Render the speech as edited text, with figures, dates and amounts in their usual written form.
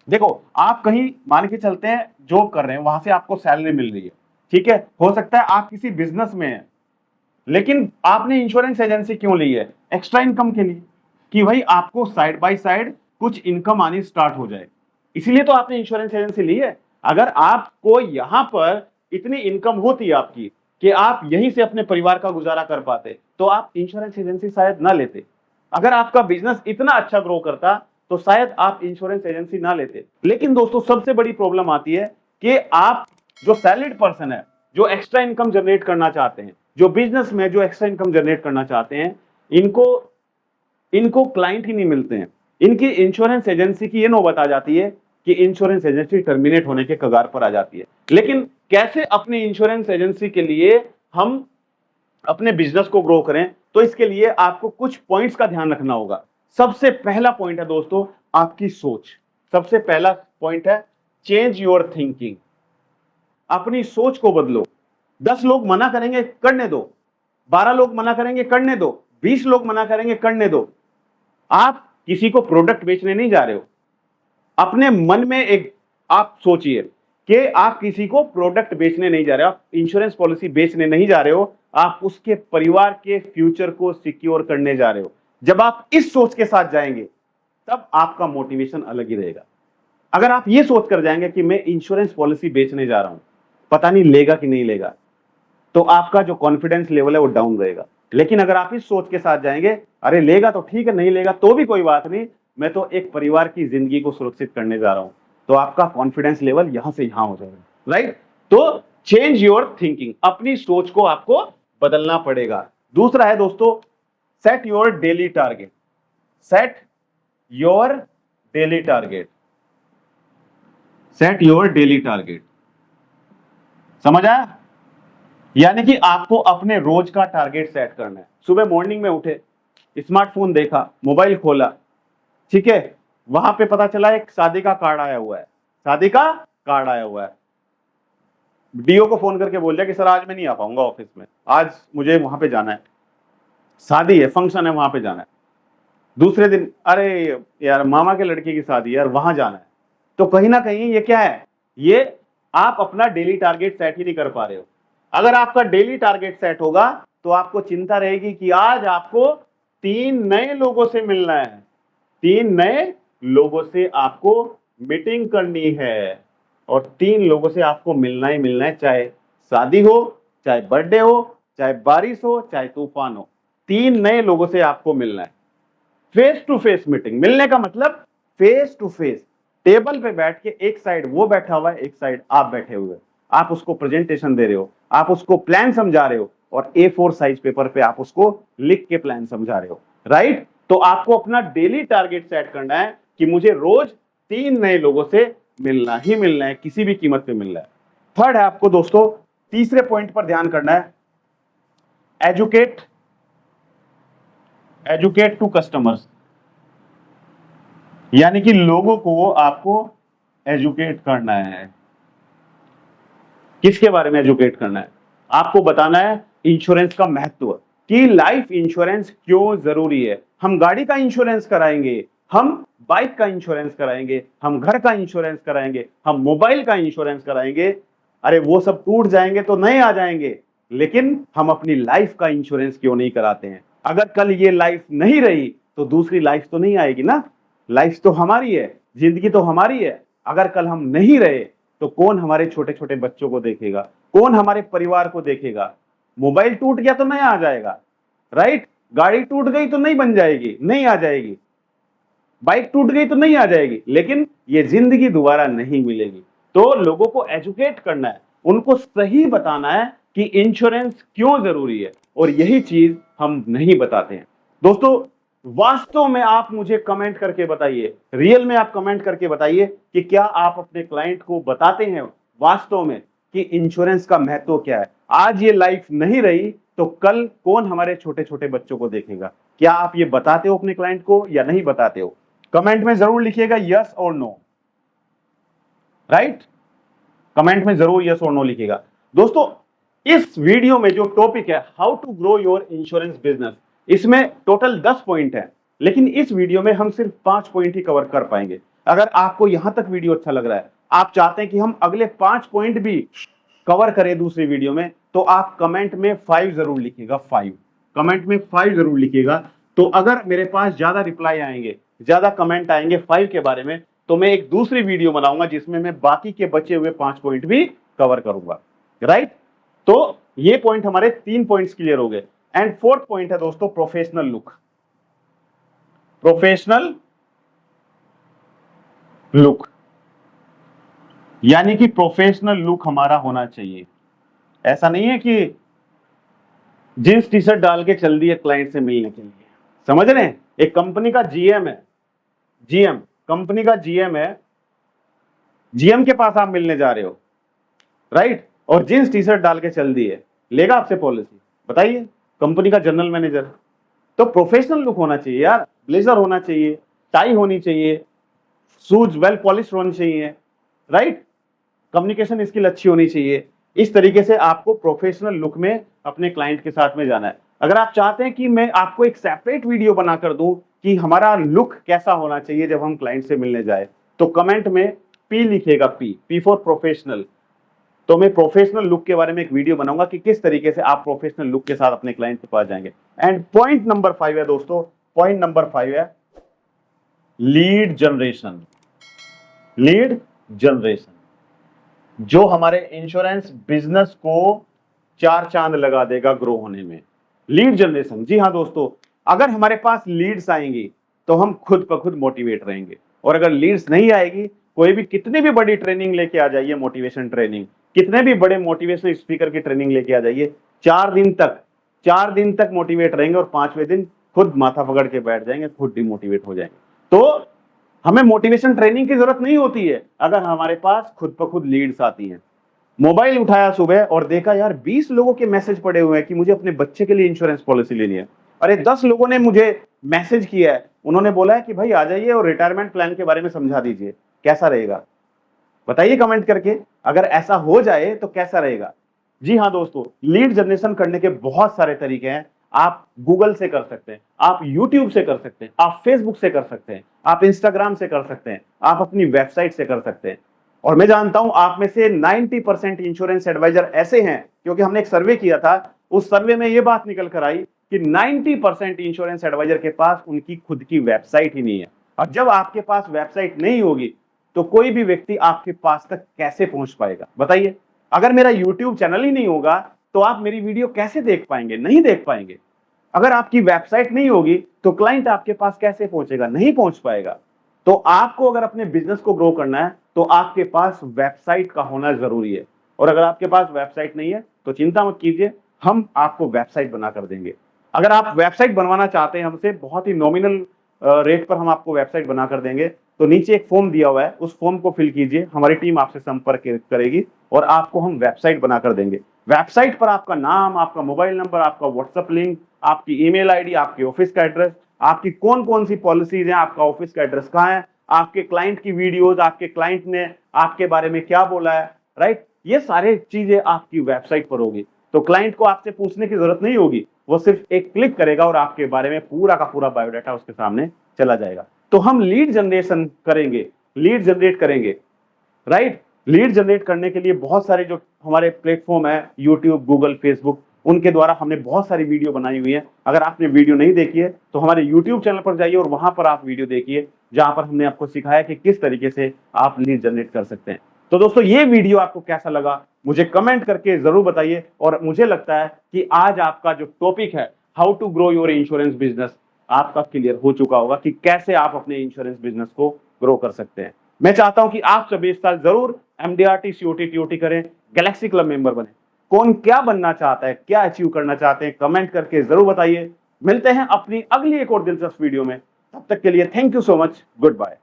देखो, आप कहीं मान के चलते हैं जॉब कर रहे हैं, वहां से आपको सैलरी मिल रही है, ठीक है, हो सकता है आप किसी बिजनेस में हैं, लेकिन आपने इंश्योरेंस एजेंसी क्यों ली है? एक्स्ट्रा इनकम के लिए, कि भाई आपको साइड बाय साइड कुछ इनकम आनी स्टार्ट हो जाए, इसीलिए तो आपने इंश्योरेंस एजेंसी ली है। अगर आपको यहां पर इतनी इनकम होती आपकी कि आप यहीं से अपने परिवार का गुजारा कर पाते, तो आप इंश्योरेंस एजेंसी शायद ना लेते। अगर आपका बिजनेस इतना अच्छा ग्रो करता तो शायद आप इंश्योरेंस एजेंसी ना लेते। लेकिन दोस्तों, सबसे बड़ी प्रॉब्लम आती है कि आप जो सैलरीड पर्सन है, जो एक्स्ट्रा इनकम जनरेट करना चाहते हैं, जो बिजनेस में जो एक्स्ट्रा इनकम जनरेट करना चाहते हैं, इनको इनको क्लाइंट ही नहीं मिलते हैं। इनकी इंश्योरेंस एजेंसी की ये नौबत आ जाती है कि इंश्योरेंस एजेंसी टर्मिनेट होने के कगार पर आ जाती है। लेकिन कैसे अपनी इंश्योरेंस एजेंसी के लिए हम अपने बिजनेस को ग्रो करें, तो इसके लिए आपको कुछ पॉइंट्स का ध्यान रखना होगा। सबसे पहला पॉइंट है दोस्तों, आपकी सोच। सबसे पहला पॉइंट है चेंज योर थिंकिंग। अपनी सोच को बदलो। 10 लोग मना करेंगे, करने दो। 12 लोग मना करेंगे, करने दो। 20 लोग मना करेंगे, करने दो। आप किसी को प्रोडक्ट बेचने नहीं जा रहे हो। अपने मन में एक आप सोचिए कि आप किसी को प्रोडक्ट बेचने नहीं जा रहे हो, आप इंश्योरेंस पॉलिसी बेचने नहीं जा रहे हो, आप उसके परिवार के फ्यूचर को सिक्योर करने जा रहे हो। जब आप इस सोच के साथ जाएंगे, तब आपका मोटिवेशन अलग ही रहेगा। अगर आप ये सोच कर जाएंगे कि मैं इंश्योरेंस पॉलिसी बेचने जा रहा हूं, पता नहीं लेगा कि नहीं लेगा, तो आपका जो कॉन्फिडेंस लेवल है वो डाउन रहेगा। लेकिन अगर आप इस सोच के साथ जाएंगे, अरे लेगा तो ठीक है, नहीं लेगा तो भी कोई बात नहीं, मैं तो एक परिवार की जिंदगी को सुरक्षित करने जा रहा हूं, तो आपका कॉन्फिडेंस लेवल यहां से यहां हो जाएगा। राइट? तो चेंज योर थिंकिंग, अपनी सोच को आपको बदलना पड़ेगा। दूसरा है दोस्तों, set your daily target. Set your daily target. Set your daily target. समझ आया? यानी कि आपको अपने रोज का टारगेट सेट करना है। सुबह मॉर्निंग में उठे, स्मार्टफोन देखा, मोबाइल खोला, ठीक है, वहां पे पता चला एक शादी का कार्ड आया हुआ है। शादी का कार्ड आया हुआ है। डीओ को फोन करके बोल दिया कि सर आज मैं नहीं आ पाऊंगा ऑफिस में, आज मुझे वहां पे जाना है, शादी है, फंक्शन है, वहां पे जाना है। दूसरे दिन, अरे यार मामा के लड़के की शादी है यार, वहां जाना है। तो कहीं ना कहीं ये क्या है, ये आप अपना डेली टारगेट सेट ही नहीं कर पा रहे हो। अगर आपका डेली टारगेट सेट होगा तो आपको चिंता रहेगी कि आज आपको 3 नए लोगों से मिलना है, 3 नए लोगों से आपको मीटिंग करनी है, और 3 लोगों से आपको मिलना ही मिलना है, चाहे शादी हो, चाहे बर्थडे हो, चाहे बारिश हो, चाहे तूफान हो। 3 नए लोगों से आपको मिलना है। Face to face meeting. मिलने का मतलब फेस टू फेस, टेबल पे बैठ के, एक साइड वो बैठा हुआ है, एक साइड आप बैठे हुए, आप उसको प्रेजेंटेशन दे रहे हो, आप उसको प्लान समझा रहे हो, और A4 साइज पेपर पे आप उसको लिख के प्लान समझा रहे हो। राइट? तो आपको अपना डेली टारगेट सेट करना है कि मुझे रोज 3 नए लोगों से मिलना ही मिलना है, किसी भी कीमत पे मिलना है। थर्ड है आपको दोस्तों, तीसरे पॉइंट पर ध्यान करना है, एजुकेट एजुकेट टू कस्टमर्स। यानी कि लोगों को आपको एजुकेट करना है। किसके बारे में एजुकेट करना है? आपको बताना है इंश्योरेंस का महत्व, कि लाइफ इंश्योरेंस क्यों जरूरी है। हम गाड़ी का इंश्योरेंस कराएंगे, हम बाइक का इंश्योरेंस कराएंगे, हम घर का इंश्योरेंस कराएंगे, हम मोबाइल का इंश्योरेंस कराएंगे। अरे वो सब टूट जाएंगे तो नए आ जाएंगे, लेकिन हम अपनी लाइफ का इंश्योरेंस क्यों नहीं कराते हैं? अगर कल ये लाइफ नहीं रही तो दूसरी लाइफ तो नहीं आएगी ना। लाइफ तो हमारी है, जिंदगी तो हमारी है। अगर कल हम नहीं रहे तो कौन हमारे छोटे छोटे बच्चों को देखेगा, कौन हमारे परिवार को देखेगा? मोबाइल टूट गया तो नया आ जाएगा, राइट? गाड़ी टूट गई तो नहीं बन जाएगी, नहीं आ जाएगी। बाइक टूट गई तो नहीं आ जाएगी, लेकिन ये जिंदगी दोबारा नहीं मिलेगी। तो लोगों को एजुकेट करना है, उनको सही बताना है कि इंश्योरेंस क्यों जरूरी है, और यही चीज हम नहीं बताते हैं। दोस्तों, वास्तव में आप मुझे कमेंट करके बताइए, रियल में आप कमेंट करके बताइए कि क्या आप अपने क्लाइंट को बताते हैं वास्तव में कि इंश्योरेंस का महत्व क्या है। आज ये लाइफ नहीं रही तो कल कौन हमारे छोटे छोटे बच्चों को देखेगा? क्या आप ये बताते हो अपने क्लाइंट को या नहीं बताते हो? कमेंट में जरूर लिखिएगा यस और नो। राइट? कमेंट में जरूर यस और नो लिखिएगा। दोस्तों, इस वीडियो में जो टॉपिक है how to grow your insurance business, इसमें टोटल 10 पॉइंट है, लेकिन इस वीडियो में हम सिर्फ 5 पॉइंट ही कवर कर पाएंगे। अगर आपको यहां तक वीडियो अच्छा लग रहा है, आप चाहते हैं कि हम अगले 5 पॉइंट भी कवर करें दूसरी वीडियो में, तो आप कमेंट में 5 जरूर लिखिएगा, 5 कमेंट में 5 जरूर लिखिएगा। तो अगर मेरे पास ज्यादा रिप्लाई आएंगे, ज्यादा कमेंट आएंगे 5 के बारे में, तो मैं एक दूसरी वीडियो बनाऊंगा जिसमें मैं बाकी के बचे हुए 5 पॉइंट भी कवर करूंगा, राइट। तो ये पॉइंट हमारे 3 पॉइंट्स क्लियर हो गए। एंड फोर्थ पॉइंट है दोस्तों प्रोफेशनल लुक। प्रोफेशनल लुक यानी कि प्रोफेशनल लुक हमारा होना चाहिए। ऐसा नहीं है कि जींस टी शर्ट डाल के चल दिए क्लाइंट से मिलने के लिए, समझ रहे हैं। एक कंपनी का जीएम है, जीएम कंपनी का जीएम है, जीएम के पास आप मिलने जा रहे हो, राइट, और जींस टी शर्ट डाल के चल दिए, लेगा आपसे पॉलिसी? बताइए। कंपनी का जनरल मैनेजर। तो प्रोफेशनल लुक होना चाहिए यार, ब्लेजर होना चाहिए, टाई होनी चाहिए, शूज वेल पॉलिश होनी चाहिए, राइट, कम्युनिकेशन स्किल अच्छी होनी चाहिए। इस तरीके से आपको प्रोफेशनल लुक में अपने क्लाइंट के साथ में जाना है। अगर आप चाहते हैं कि मैं आपको एक सेपरेट वीडियो बनाकर दूं कि हमारा लुक कैसा होना चाहिए जब हम क्लाइंट से मिलने जाए, तो कमेंट में पी लिखिएगा, पी फॉर प्रोफेशनल। तो मैं प्रोफेशनल लुक के बारे में एक वीडियो बनाऊंगा कि किस तरीके से आप प्रोफेशनल लुक के साथ अपने क्लाइंट के पास जाएंगे। एंड पॉइंट नंबर 5 है दोस्तों, पॉइंट नंबर 5 है लीड जनरेशन। लीड जनरेशन जो हमारे इंश्योरेंस बिजनेस को 4 चांद लगा देगा ग्रो होने में। लीड जनरेशन, जी हाँ दोस्तों, अगर हमारे पास लीड्स आएंगी तो हम खुद ब खुद मोटिवेट रहेंगे। और अगर लीड्स नहीं आएगी, कोई भी कितनी भी बड़ी ट्रेनिंग लेके आ जाइए, मोटिवेशन ट्रेनिंग, कितने भी बड़े मोटिवेशनल स्पीकर की ट्रेनिंग लेके आ जाइए, 4 दिन तक मोटिवेट रहेंगे और 5वें दिन खुद माथा पकड़ के बैठ जाएंगे, खुद डिमोटिवेट हो जाएंगे। तो हमें मोटिवेशन ट्रेनिंग की जरूरत नहीं होती है अगर हमारे पास खुद ब खुद लीड्स आती हैं। मोबाइल उठाया सुबह और देखा यार 20 लोगों के मैसेज पड़े हुए हैं कि मुझे अपने बच्चे के लिए इंश्योरेंस पॉलिसी लेनी है। अरे 10 लोगों ने मुझे मैसेज किया है, उन्होंने बोला है कि भाई आ जाइए और रिटायरमेंट प्लान के बारे में समझा दीजिए, कैसा रहेगा? बताइए कमेंट करके, अगर ऐसा हो जाए तो कैसा रहेगा। जी हाँ दोस्तों, लीड जनरेशन करने के बहुत सारे तरीके हैं। आप गूगल से कर सकते हैं, आप यूट्यूब से कर सकते हैं, आप फेसबुक से कर सकते हैं, आप इंस्टाग्राम से कर सकते हैं, आप अपनी वेबसाइट से कर सकते हैं। और मैं जानता हूं आप में से 90% इंश्योरेंस एडवाइजर ऐसे हैं, क्योंकि हमने एक सर्वे किया था, उस सर्वे में यह बात निकल कर आई कि 90% इंश्योरेंस एडवाइजर के पास उनकी खुद की वेबसाइट ही नहीं है। और जब आपके पास वेबसाइट नहीं होगी तो कोई भी व्यक्ति आपके पास तक कैसे पहुंच पाएगा? बताइए। अगर मेरा यूट्यूब चैनल ही नहीं होगा तो आप मेरी वीडियो कैसे देख पाएंगे? नहीं देख पाएंगे। अगर आपकी वेबसाइट नहीं होगी तो क्लाइंट आपके पास कैसे पहुंचेगा? नहीं पहुंच पाएगा। तो आपको अगर अपने बिजनेस को ग्रो करना है तो आपके पास वेबसाइट का होना जरूरी है। और अगर आपके पास वेबसाइट नहीं है तो चिंता मत कीजिए, हम आपको वेबसाइट बना कर देंगे। अगर आप वेबसाइट बनवाना चाहते हैं हमसे, बहुत ही नॉमिनल रेट पर हम आपको वेबसाइट बना कर देंगे। तो नीचे एक फॉर्म दिया हुआ है, उस फॉर्म को फिल कीजिए, हमारी टीम आपसे संपर्क करेगी और आपको हम वेबसाइट बना कर देंगे। वेबसाइट पर आपका नाम, आपका मोबाइल नंबर, आपका व्हाट्सएप लिंक, आपकी ईमेल आईडी, आपके ऑफिस का एड्रेस, आपकी कौन कौन सी पॉलिसीज हैं, आपका ऑफिस का एड्रेस कहाँ है, आपके क्लाइंट की वीडियोस, आपके क्लाइंट ने आपके बारे में क्या बोला है, राइट, ये सारी चीजें आपकी वेबसाइट पर होगी। तो क्लाइंट को आपसे पूछने की जरूरत नहीं होगी, वो सिर्फ एक क्लिक करेगा और आपके बारे में पूरा का पूरा बायोडाटा उसके सामने चला जाएगा। तो हम लीड जनरेशन करेंगे, लीड जनरेट करेंगे, राइट। लीड जनरेट करने के लिए बहुत सारे जो हमारे प्लेटफॉर्म है, यूट्यूब, गूगल, फेसबुक, उनके द्वारा हमने बहुत सारी वीडियो बनाई हुई है। अगर आपने वीडियो नहीं देखी है तो हमारे यूट्यूब चैनल पर जाइए और वहां पर आप वीडियो देखिए, जहां पर हमने आपको सिखाया कि किस तरीके से आप लीड जनरेट कर सकते हैं। तो दोस्तों, ये वीडियो आपको कैसा लगा मुझे कमेंट करके जरूर बताइए। और मुझे लगता है कि आज आपका जो टॉपिक है, how to grow your insurance business, आपका क्लियर हो चुका होगा कि कैसे आप अपने इंश्योरेंस बिजनेस को ग्रो कर सकते हैं। मैं चाहता हूं कि आप सभी इस साल जरूर MDRT, COT, TOT करें, गैलेक्सी क्लब मेंबर बने। कौन क्या बनना चाहता है, क्या अचीव करना चाहते हैं, कमेंट करके जरूर बताइए। मिलते हैं अपनी अगली एक और दिलचस्प वीडियो में, तब तक के लिए thank you so much, good bye.